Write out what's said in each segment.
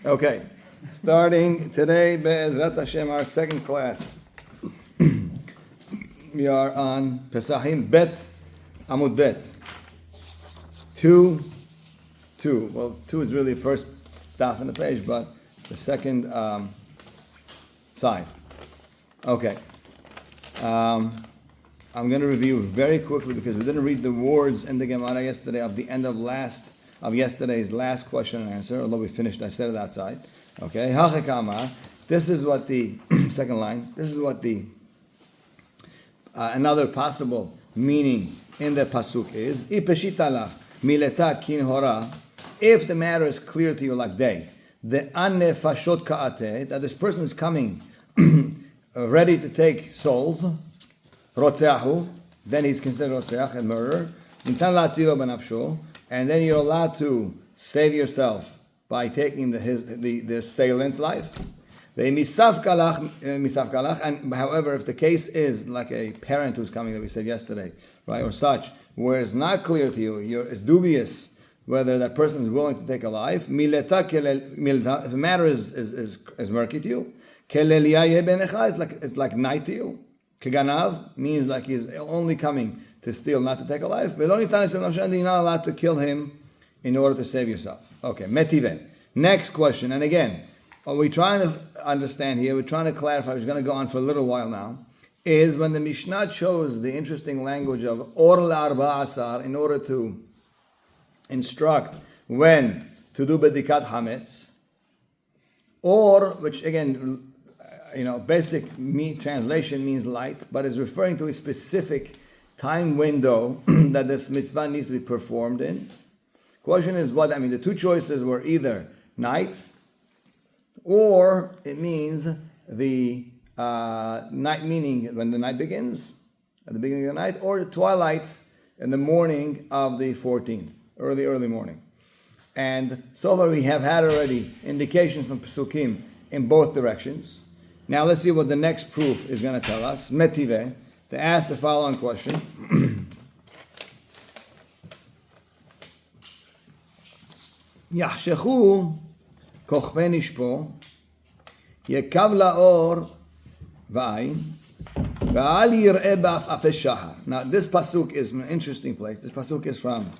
Okay, starting today, Be'ezrat Hashem, our second class. We are on Pesahim Bet, Amud Bet. 2. Well, 2 is really first daf on the page, but the second side. Okay. I'm going to review very quickly because we didn't read the words in the Gemara yesterday of the end of yesterday's last question and answer, although we finished, I said it outside. Okay, Hachekama, this is what the, second line, this is what the, another possible meaning in the pasuk is, Ipeshitalach mileta kin hora, if the matter is clear to you like day, the anefashot ka'ate, that this person is coming ready to take souls, rotzeahu, then he's considered rotzeach and murderer, nitan la'atzilo benafsho, and then you're allowed to save yourself by taking the assailant's life. And however, if the case is like a parent who's coming that we said yesterday, right, or such, where it's not clear to you, it's dubious whether that person is willing to take a life, if the matter is murky to you, it's like night to you. Keganav means like he's only coming to steal, not to take a life. You're not allowed to kill him in order to save yourself. Okay, metive. Next question, and again, what we're trying to understand here, we're trying to clarify, we're going to go on for a little while now, is when the Mishnah chose the interesting language of or la'arba asar in order to instruct when to do bedikat hametz, or, which again, basic translation means light, but is referring to a specific time window that this mitzvah needs to be performed in. Question is the two choices were either night, or it means the night, meaning when the night begins, at the beginning of the night, or twilight in the morning of the 14th, early morning. And so far we have had already indications from Pesukim in both directions. Now let's see what the next proof is going to tell us. Metive, to ask the following question. Yahshechu kochve nishpo yekav laor v'ayin v'al yir'eh ba'afafei shahar. Now this pasuk is an interesting place. This pasuk is from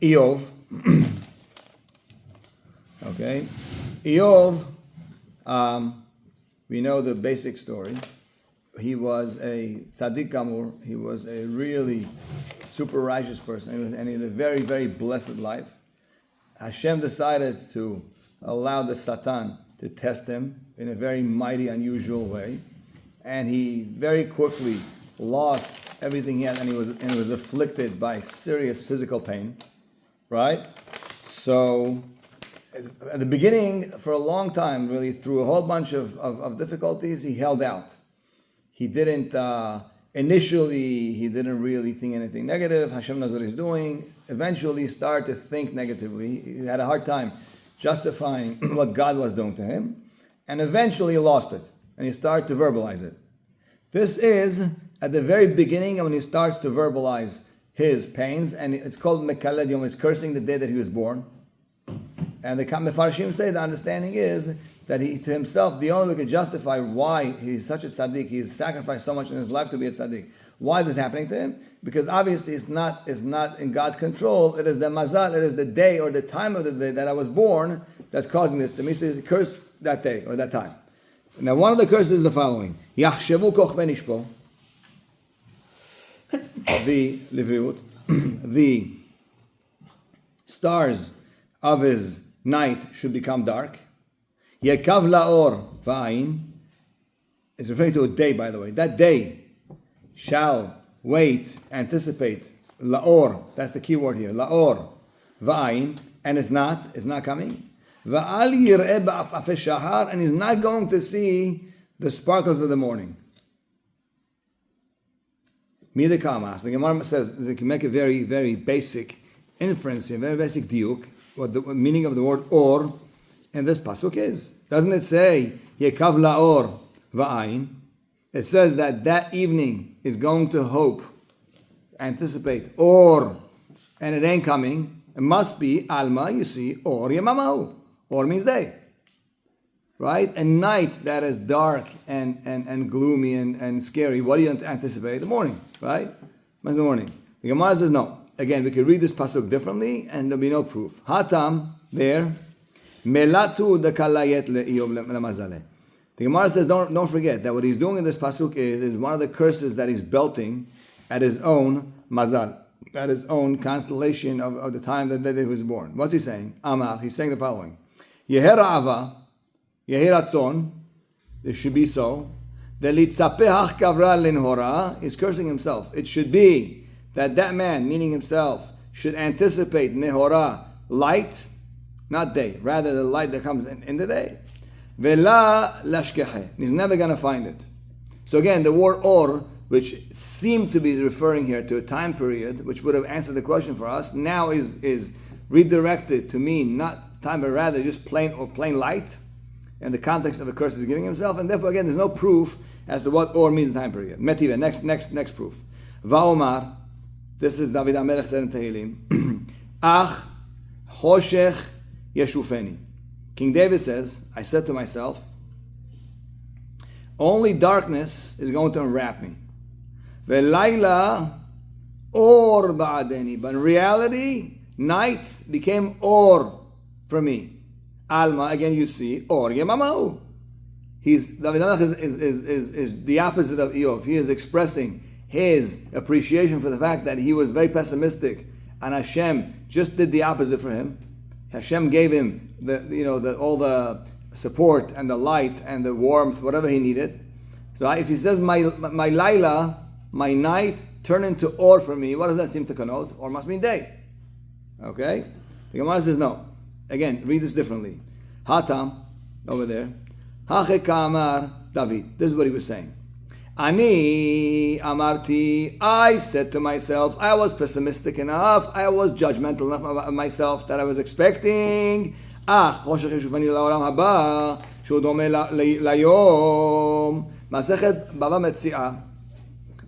Eov. Okay, Eov. We know the basic story. He was a tzaddik gamur. He was a really super righteous person, and he had a very, very blessed life. Hashem decided to allow the Satan to test him in a very mighty, unusual way, and he very quickly lost everything he had, and he was afflicted by serious physical pain. Right? So at the beginning, for a long time, really, through a whole bunch of difficulties, he held out. He didn't, initially, he didn't really think anything negative. Hashem knows what he's doing. Eventually, he started to think negatively. He had a hard time justifying what God was doing to him. And eventually, he lost it. And he started to verbalize it. This is at the very beginning when he starts to verbalize his pains. And it's called Mekaled Yom. He's cursing the day that he was born. And the Mefarshim say the understanding is that he, to himself, the only way he could justify why he's such a tzaddik, he's sacrificed so much in his life to be a tzaddik. Why this is happening to him? Because obviously it's not in God's control. It is the mazal, it is the day or the time of the day that I was born that's causing this to me. So he's cursed that day or that time. Now one of the curses is the following. Yachshevu kochve nishpo. The Leviut, the stars of his night should become dark. Yekav laor v'ayin is referring to a day, by the way. That day shall wait, anticipate. Laor, that's the key word here. Laor v'ayin, and it's not coming. V'al yir'eh ba'afafei shahar, and he's not going to see the sparkles of the morning. Midikamas. The Gemara says they can make a very, very basic inference, a very basic diuk, what the meaning of the word or in this pasuk is. Doesn't it say yekav laor va'ayin? It says that evening is going to hope, anticipate, or, and it ain't coming. it must be alma, you see, or yemamahu. Or means day. Right? A night that is dark and gloomy and scary, what do you anticipate? The morning, right? The morning. The Gemara says no. Again, we could read this pasuk differently and there'll be no proof. Hatam, there, melatu de kalayet le'iyov lemazaleh. The Gemara says, don't forget that what he's doing in this pasuk is one of the curses that he's belting at his own mazal, at his own constellation of the time that he was born. What's he saying? Amar, he's saying the following. Yeher ava, yeher atzon, this should be so. The litzapehach kavra linhora is cursing himself. It should be that man, meaning himself, should anticipate nehora, light, not day, rather the light that comes in the day. Vela lashkehe. He's never going to find it. So again, the word or, which seemed to be referring here to a time period, which would have answered the question for us, now is redirected to mean not time, but rather just plain light, in the context of the curse he's giving himself, and therefore again, there's no proof as to what or means in time period. Metive, next proof. Vaomar, this is David HaMelech said in Tehillim, Ach choshech yeshufeni. King David says, I said to myself, only darkness is going to enwrap me. Velayla or ba'adeni. But in reality, night became or for me. Alma, again you see, or yemamau. David HaMelech is the opposite of Eov. He is expressing his appreciation for the fact that he was very pessimistic and Hashem just did the opposite for him. Hashem gave him all the support and the light and the warmth, whatever he needed. So if he says my laila, my night turned into or for me, what does that seem to connote? Or must mean day. Okay? The Gemara says no. Again, read this differently. Hatam, over there. Hache ka'amar David. This is what he was saying. Ani amarti, I said to myself, I was pessimistic enough, I was judgmental enough of myself that I was expecting, choshech yeshufeni la'olam haba, shu domeh layom. Masechet Bava Metziah,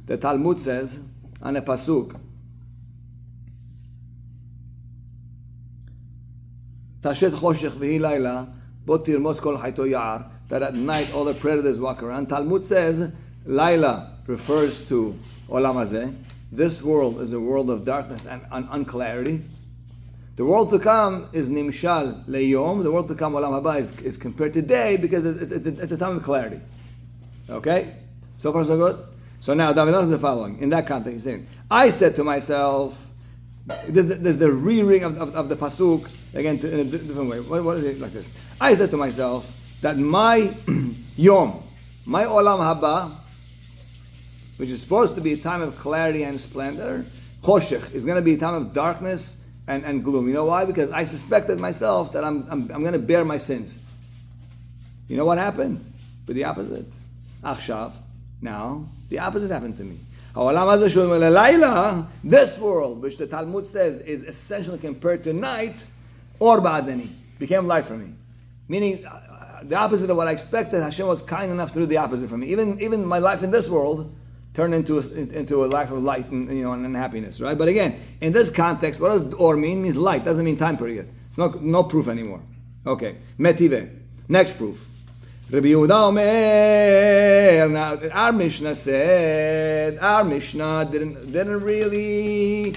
the Talmud says, on a pasuk, Tashet choshech v'hi layla, bo tirmos kol hayto ya'ar, that at night all the predators walk around. Talmud says, Laila refers to Olam Hazeh. This world is a world of darkness and unclarity. The world to come is Nimshal Leyom. The world to come, Olam Haba, is compared to day because it's a time of clarity. Okay? So far so good? So now David is the following. In that context, he's saying, I said to myself, there's the re-ring of the pasuk, again in a different way. What is it like this? I said to myself that my Yom, my Olam Haba, which is supposed to be a time of clarity and splendor, choshech, is going to be a time of darkness and gloom. You know why? Because I suspected myself that I'm going to bear my sins. You know what happened? But the opposite. Achshav. Now, the opposite happened to me. This world, which the Talmud says is essentially compared to night, or ba'adani, became light for me. Meaning, the opposite of what I expected, Hashem was kind enough to do the opposite for me. Even my life in this world turned into a life of light and happiness, right? But again, in this context, what does or mean? It means light, doesn't mean time period. It's no proof anymore. Okay, metive. Next proof. Rabbi Yehuda Omer. Now, our Mishnah didn't really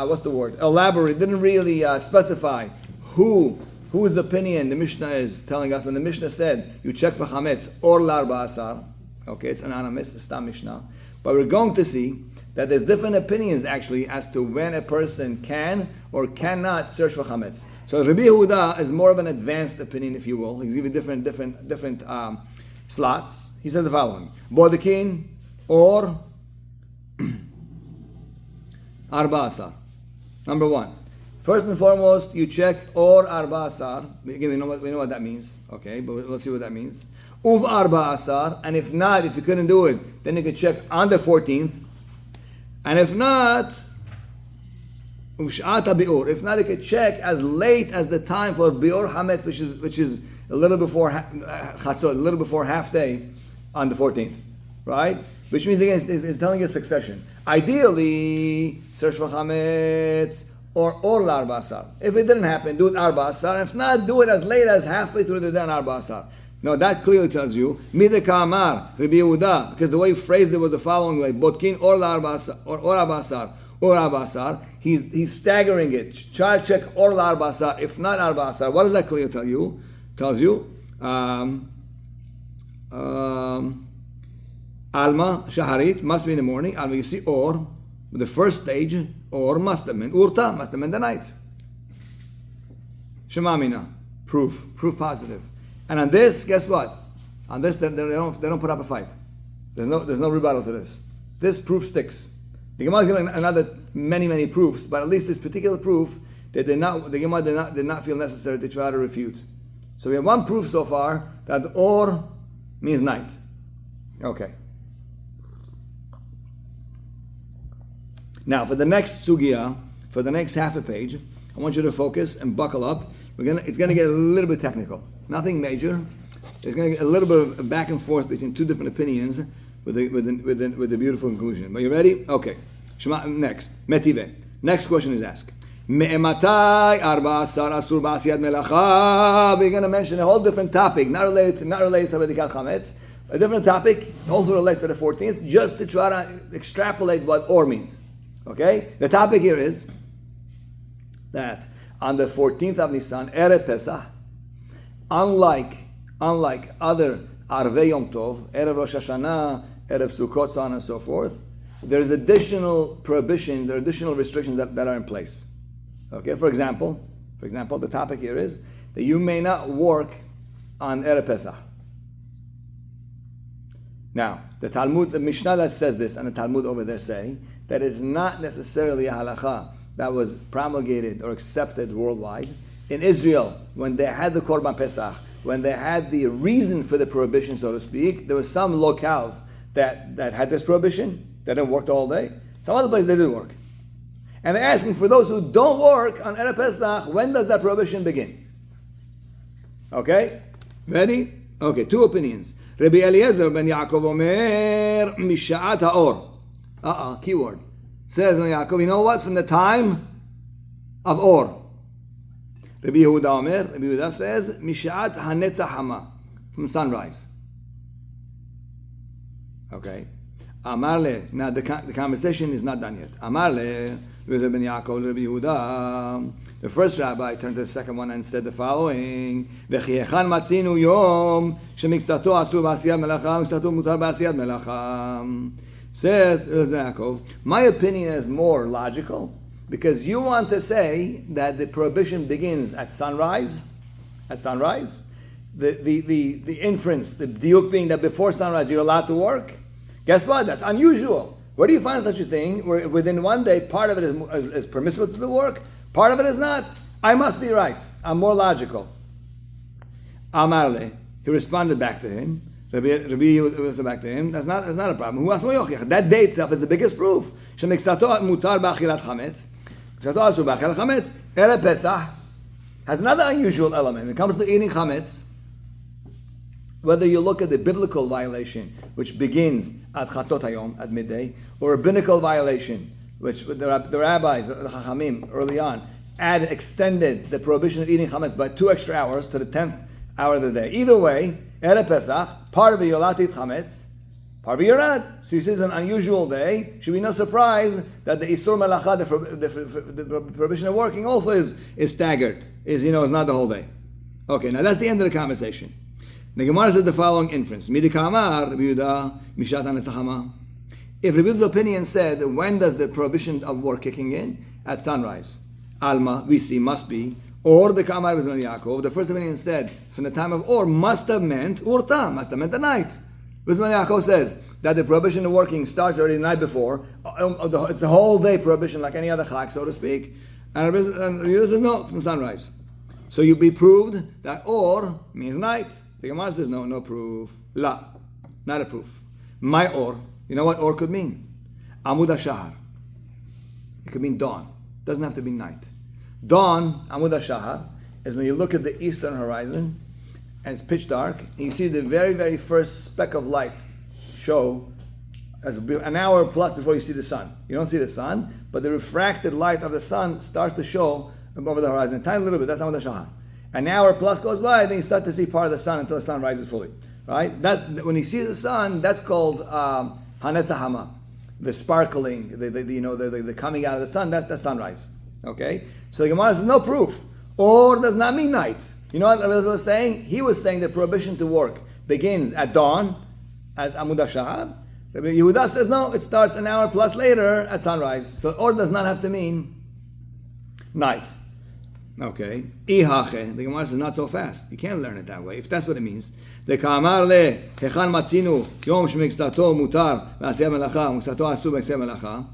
what's the word? Elaborate. Didn't really specify whose opinion the Mishnah is telling us. When the Mishnah said you check for chametz or l'arba asar. Okay, it's anonymous, it's not Mishnah. But we're going to see that there's different opinions actually as to when a person can or cannot search for chametz. So Rabbi Yehuda is more of an advanced opinion, if you will. He's giving different slots. He says the following: Bodekin or arba asar. Number one. First and foremost, you check or arba asar. We know what that means. Okay, but let's see what that means. Uv arba asar, and if you couldn't do it, then you could check on the 14th. And if not, uvsh'ata bi'ur. If not, you could check as late as the time for bi'ur hametz, which is a little before chatzot, a little before half day on the 14th, right? which means again it's telling you succession. Ideally, search for chametz or l'arba asar. If it didn't happen, do it arba asar. If not, do it as late as halfway through the day arba asar. Now that clearly tells you mideka amar Rabbi Yehuda, because the way he phrased it was the following way: botkin or l'arba asar or arba asar or arba asar. He's staggering it. Try to check or l'arba asar. If not arba asar, what does that clearly tell you? Tells you. Alma shaharit must be in the morning. Alma, you see, or the first stage, or must have been urta, must have been the night. Shemamina, proof positive. And on this, guess what? On this, they don't put up a fight. There's no rebuttal to this. This proof sticks. The Gemara is giving another many proofs, but at least this particular proof the Gemara did not feel necessary to try to refute. So we have one proof so far that or means night. Okay. Now for the next sugya, for the next half a page, I want you to focus and buckle up. It's going to get a little bit technical. Nothing major. There's going to get a little bit of back and forth between two different opinions with the beautiful conclusion. Are you ready? Okay. Next. Metive. Next question is asked. We're going to mention a whole different topic, not related to Bedikat Chametz, a different topic, also relates to the 14th, just to try to extrapolate what or means. Okay? The topic here is that on the 14th of Nisan, Erev Pesach, unlike other Arvei Yom Tov, Erev Rosh Hashanah, Erev Sukkot, so on and so forth, there's additional prohibitions or additional restrictions that are in place. Okay, for example, the topic here is that you may not work on Erev Pesach. Now, the Talmud, the Mishnah that says this, and the Talmud over there say that it's not necessarily a halacha that was promulgated or accepted worldwide. In Israel, when they had the Korban Pesach, when they had the reason for the prohibition, so to speak, there were some locales that had this prohibition. They didn't work all day. Some other places they did work. And they're asking for those who don't work on Erev Pesach, when does that prohibition begin? Okay? Ready? Okay, two opinions. Rabbi Eliezer ben Yaakov Omer Misha'at ha'or. Keyword. Says Ben Yaakov, you know what? From the time of Or. Rabbi Yehuda Omer, Rabbi Yehuda says, Misha'at ha'netzach hama. From sunrise. Okay. Amarle. Now the conversation is not done yet. Amarle. Rabbi Yaakov, Rabbi Yehuda. The first rabbi turned to the second one and said the following: "V'chiechan matzinu yom shemiksato asur b'asiyat melacha, miksato mutar b'asiyat melacha." Says Rabbi Yaakov, my opinion is more logical because you want to say that the prohibition begins at sunrise. At sunrise, the inference, the diuk being that before sunrise you're allowed to work. Guess what? That's unusual. Where do you find such a thing where within one day part of it is permissible to do work, part of it is not? I must be right. I'm more logical. Amarle, he responded back to him. Rabbi responded back to him. That's not a problem. That day itself is the biggest proof. Erev Pesach has another unusual element. When it comes to eating chametz, whether you look at the biblical violation, which begins at Chatzot Hayom, at midday, or a rabbinical violation, which the rabbis, the Chachamim, early on, extended the prohibition of eating chametz by 2 extra hours to the 10th hour of the day. Either way, Erev Pesach, part of it you're allowed to eat chametz, part of it you're not. So you see it's an unusual day. Should be no surprise that the Isur Melacha, the prohibition of working, also is staggered. Is not the whole day. Okay, now that's the end of the conversation. The Gemara says the following inference: If Rabbi Yehuda's opinion said, when does the prohibition of work kicking in? At sunrise. Alma, we see, must be. Or the Kamar of Yaakov, the first opinion said, from the time of Or, must have meant Urta, must have meant the night. Rizman Yaakov says that the prohibition of working starts already the night before. It's a whole day prohibition like any other chag, so to speak. And Rabbi Yehuda says, no, from sunrise. So you'll be proved that Or means night. The Gemara says, no proof. La, not a proof. My or, you know what or could mean? Amud Shahar. It could mean dawn. Doesn't have to be night. Dawn, Amud Shahar, is when you look at the eastern horizon and it's pitch dark and you see the very, very first speck of light show as an hour plus before you see the sun. You don't see the sun, but the refracted light of the sun starts to show over the horizon, a tiny little bit. That's not what the shahar. An hour plus goes by, then you start to see part of the sun until the sun rises fully. Right? That's when you see the sun. That's called hanetzahama, the sparkling, the coming out of the sun. That's the sunrise. Okay. So the Gemara says no proof. Or does not mean night. You know what Rabbi was saying? He was saying the prohibition to work begins at dawn, at Amud Shahar. Rabbi Yehuda says no, it starts an hour plus later at sunrise. So or does not have to mean night. Okay. Ihache. The Gemara says not so fast. You can't learn it that way. If that's what it means. The Ka'amar le Hechan Matzinu Yom Shemikstato Mutar V'aseh Melacha Mikstato Asu V'aseh Melacha.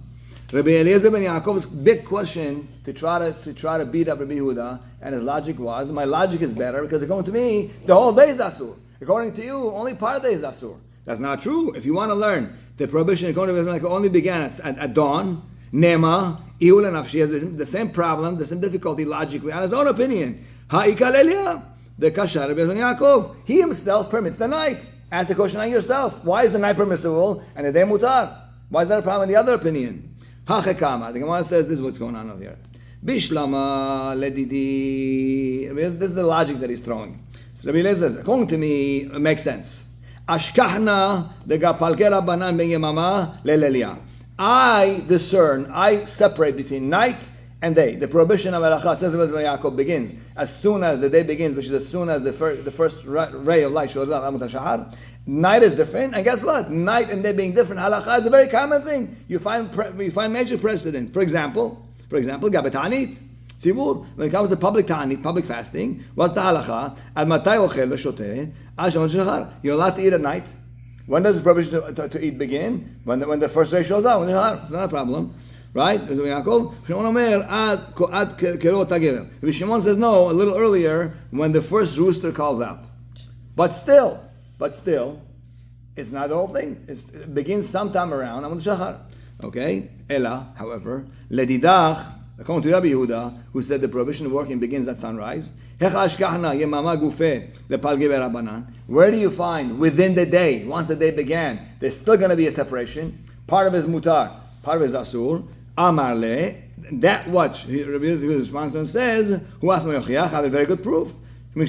Rabbi Eliezer ben Yaakov's big question to try to beat up Rabbi Yehuda, and his logic was, my logic is better because according to me, the whole day is Asur. According to you, only part of the day is Asur. That's not true. If you want to learn, the prohibition according to Rabbi Yehuda only began at dawn. Nema, Ihul and Nafshi has the same problem, the same difficulty logically, on his own opinion. Ha'ikal Elia, the Kashar Rabbi ben Yaakov. He himself permits the night. Ask the question on yourself. Why is the night permissible and the day mutar? Why is that a problem in the other opinion? The Gemara says this is what's going on over here. Bishlama ledidi. This is the logic that he's throwing. So Rabbi Eliezer says, according to me, it makes sense. Ashkahna de gapalke rabbanan ben yemama lelelia. I discern, I separate between night and day. The prohibition of Melacha, says Rabbi Yaakov, begins as soon as the day begins, which is as soon as the first ray of light shows up, Amud Shahar. Night is different, and guess what? Night and day being different, halakha is a very common thing. You find major precedent. For example, gabetanit, tzivur. When it comes to public ta'anit, public fasting, what's the halakha? Ad matay ochel v'shoteh, ad shamot shachar. You're allowed to eat at night. When does the prohibition to eat begin? When the first ray shows up. It's not a problem, right? As Yaakov, Shimon omer ad kerot hagever. Shimon says no, a little earlier when the first rooster calls out. But still, it's not the whole thing. It begins sometime around Amud Shahar. Okay? Ela, however, ledidach, according to Rabbi Yehuda, who said the prohibition of working begins at sunrise. Where do you find within the day, once the day began, there's still going to be a separation? Part of it is mutar, part of it is asur. Amar le, that what Rabbi Yehuda's response says, who asked me have a very good proof. The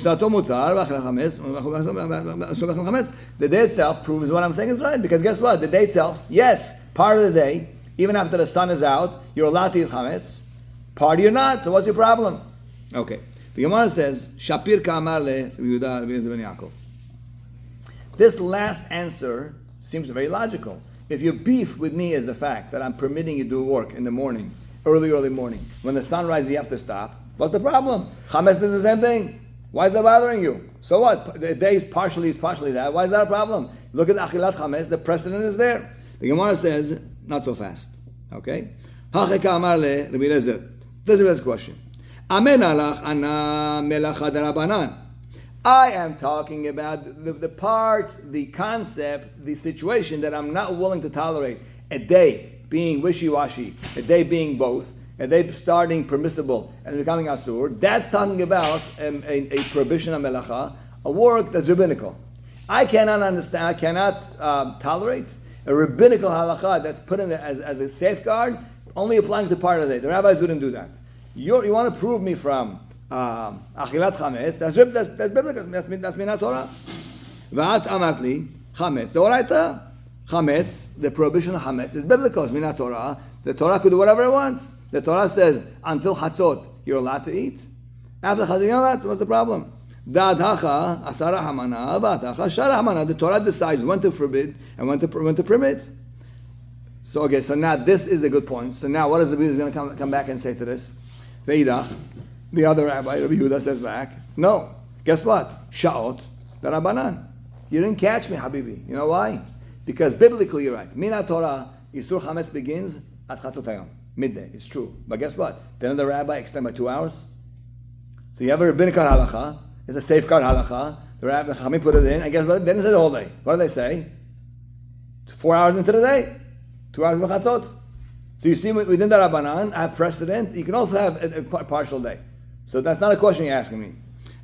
day itself proves what I'm saying is right, because guess what? The day itself, yes, part of the day, even after the sun is out, you're allowed to eat chametz. Part you're not, so what's your problem? Okay. The Gemara says, Shapir ka'amar le Yehuda ben Yaakov. This last answer seems very logical. If your beef with me is the fact that I'm permitting you to do work in the morning, early morning, when the sun rises you have to stop, what's the problem? Chametz is the same thing. Why is that bothering you? So what? The day is partially that. Why is that a problem? Look at Achilat Chametz, the precedent is there. The Gemara says, not so fast. Okay? Hacheka amar le Rabbi Eliezer. This is the question. Amen alach ana melacha derabanan. I am talking about the part, the concept, the situation that I'm not willing to tolerate. A day being wishy-washy, a day being both, a day starting permissible and becoming asur. That's talking about a prohibition of melacha, a work that's rabbinical. I cannot understand, I cannot tolerate a rabbinical halacha that's put in there as a safeguard, only applying to part of the day. The rabbis wouldn't do that. You want to prove me from achilat chametz? That's biblical. That's minat Torah. V'at amatli chametz. The oraita chametz, the prohibition of chametz is biblical. It's minat Torah. The Torah could do whatever it wants. The Torah says until chatzot you're allowed to eat. After chatzot, what's the problem? Da'adhacha asara hamana, ba'adhacha shara hamana. The Torah decides when to forbid and when to permit. So now this is a good point. So now what is the Rebbe going to come back and say to this? Veidach, the other rabbi, Rabbi Yehuda, says back, no. Guess what? Sha'ot, the Rabbanan. You didn't catch me, Habibi. You know why? Because biblically you're right. Mina Torah, Yisur Chametz begins at Chatzot Hayom, midday. It's true. But guess what? Didn't the rabbi extend by 2 hours? So you have a rabbinical halacha. It's a safeguard halacha. The rabbi Chachamim put it in. And guess what? They didn't say the whole day. What do they say? 4 hours into the day. 2 hours of Chatzot. So you see, within the Rabbanan, I have precedent. You can also have a partial day. So that's not a question you're asking me.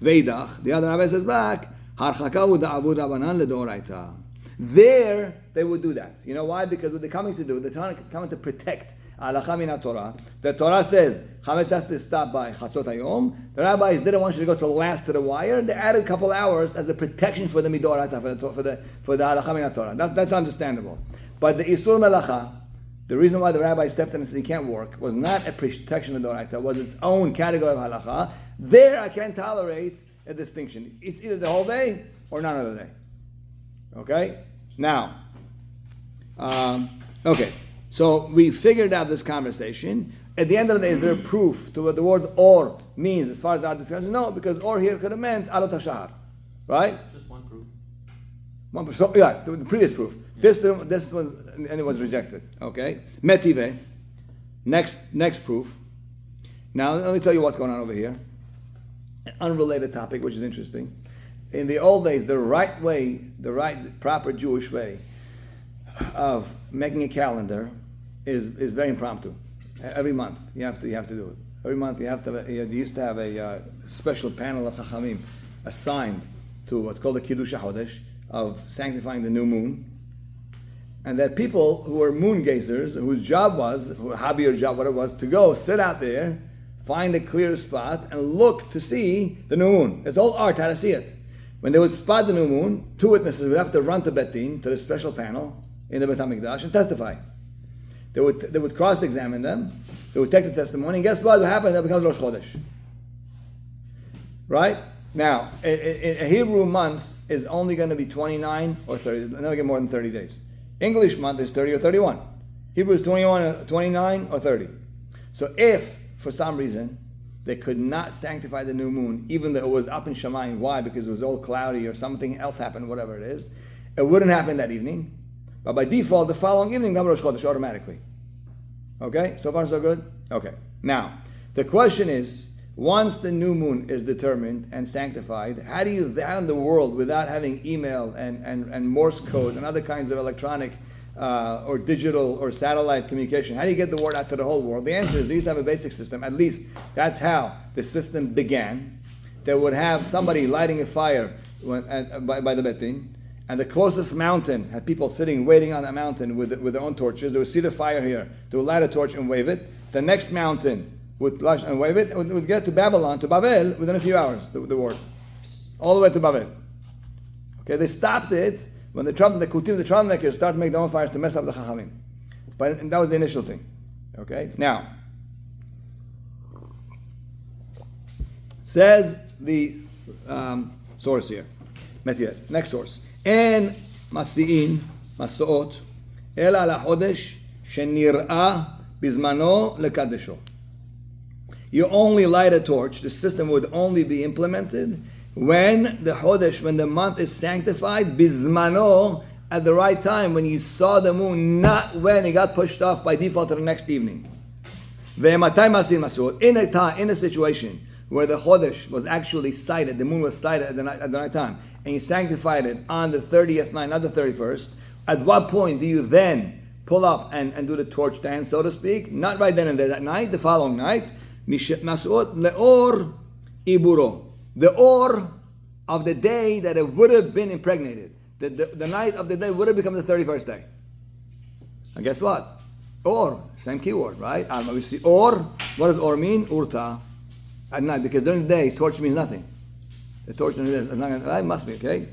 Veidach, the other rabbi says back, Harchaka u'da'avud Rabbanan le'doraita. There, they would do that. You know why? Because what they're coming to do, they're coming to protect Halacha min Torah. The Torah says chametz has to stop by chatzot hayom. The rabbis didn't want you to go to the last of the wire. They added a couple hours as a protection for the midoraita, for the Halacha min Torah. That's understandable. But the isur melacha, the reason why the rabbi stepped in and said he can't work, was not a protection of the Doraita, was its own category of halacha. There I can't tolerate a distinction. It's either the whole day or none of the day. Okay? Now, okay. So we figured out this conversation. At the end of the day, is there a proof to what the word or means as far as our discussion? No, because or here could have meant alot hashahar. Right? Just one proof. One proof. So, yeah, the previous proof. This was, and it was rejected. Okay? Metive. Next proof. Now, let me tell you what's going on over here. An unrelated topic, which is interesting. In the old days, the right way, proper Jewish way of making a calendar is very impromptu. Every month you have to do it. Every month you used to have a special panel of Chachamim assigned to what's called the Kiddush HaChodesh, of sanctifying the new moon. And that people who were moon gazers, whose job was, hobby or job, whatever it was, to go sit out there, find a clear spot, and look to see the new moon. It's all art how to see it. When they would spot the new moon, two witnesses would have to run to Bet Din, to the special panel in the Beit HaMikdash, and testify. They would cross-examine them, they would take the testimony, and guess what happened? It becomes Rosh Chodesh. Right? Now, a Hebrew month is only going to be 29 or 30, never get more than 30 days. English month is 30 or 31. Hebrew is 29 or 30. So if, for some reason, they could not sanctify the new moon, even though it was up in Shamayim, why? Because it was all cloudy or something else happened, whatever it is, it wouldn't happen that evening. But by default, the following evening, comes Rosh Chodesh automatically. Okay? So far, so good? Okay. Now, the question is, once the new moon is determined and sanctified, how do you, out in the world, without having email and Morse code and other kinds of electronic or digital or satellite communication, how do you get the word out to the whole world? The answer is they used to have a basic system. At least that's how the system began. They would have somebody lighting a fire by the Bet Din, and the closest mountain had people sitting, waiting on a mountain with their own torches. They would see the fire here. They would light a torch and wave it. The next mountain would flash and wave it. It would get to Babylon, to Babel, within a few hours, the word. All the way to Babel. Okay, they stopped it when the Kutim, the troublemakers, started to make their own fires to mess up the Chachamim. But that was the initial thing. Okay, now, says the source here. Next source. En masi'in, mas'ot, ela ala chodesh, shenir'a bizmano lekadesho. You only light a torch. The system would only be implemented when the chodesh, when the month is sanctified, bizmano, at the right time, when you saw the moon, not when it got pushed off by default to the next evening. In a situation where the chodesh was actually sighted, the moon was sighted at the night time, and you sanctified it on the 30th night, not the 31st, at what point do you then pull up and do the torch dance, so to speak? Not right then and there, that night, the following night. Masuot leor iburo. The or of the day that it would have been impregnated. The night of the day would have become the 31st day. And guess what? Or, same keyword, right? We see or. What does or mean? Urta. At night, because during the day, torch means nothing. The torch during the day is not going to, right? Must be, okay?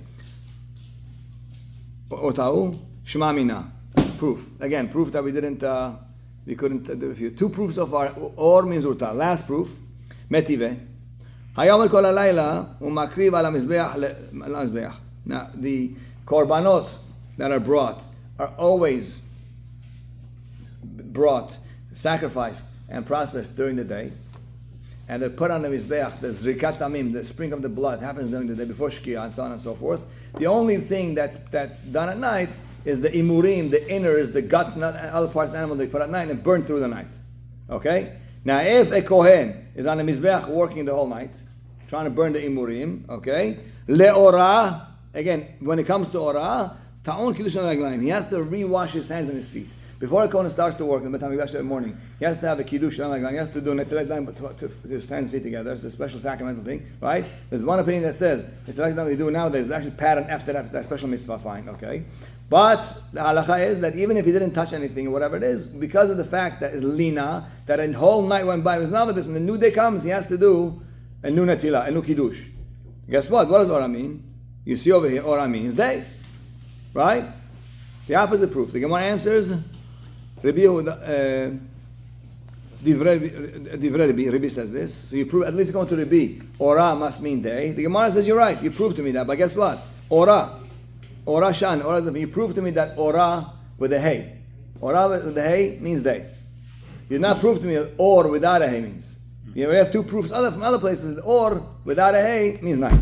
Otau, shema mina. Proof. Again, proof that we couldn't do a few. Two proofs so far. Or means urta. Last proof. Metive. Hayom kol halayla umakriv ala mizbeach. Now, the korbanot that are brought are always brought, sacrificed, and processed during the day. And they're put on the mizbeach, the zrikat tamim, the sprinkling of the blood, happens during the day, before shkia, and so on and so forth. The only thing that's done at night is the imurim, the inners, the guts, and other parts of the animal they put at night and burn through the night. Okay? Now, if a kohen is on the mizbeach working the whole night, trying to burn the imurim, okay? Le'ora, again, when it comes to ora, ta'on kiddush raglayim, he has to rewash his hands and his feet. Before a Kohen starts to work in the Beit HaMikdash every morning, he has to have a Kiddush, he has to do Netilat Yadayim to stand his feet together. It's a special sacramental thing, right? There's one opinion that says Netilat Yadayim we do nowadays is actually pattern after that special mitzvah, fine, okay? But the halacha is that even if he didn't touch anything or whatever it is, because of the fact that is lina, that a whole night went by, when the new day comes, he has to do a new Netilah, a new Kiddush. Guess what? What does Ora mean? You see over here, Ora means day, right? The opposite proof. The Gemara answers, Rabbi says this. So you prove, at least going to Rabbi, Ora must mean day. The Gemara says you're right. You prove to me that. But guess what? Ora Shan. You prove to me that Ora with a hey. Ora with a hey means day. You did not prove to me that Or without a hey means. You have two proofs from other places. Or without a hey means night.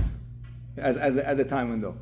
As a time window.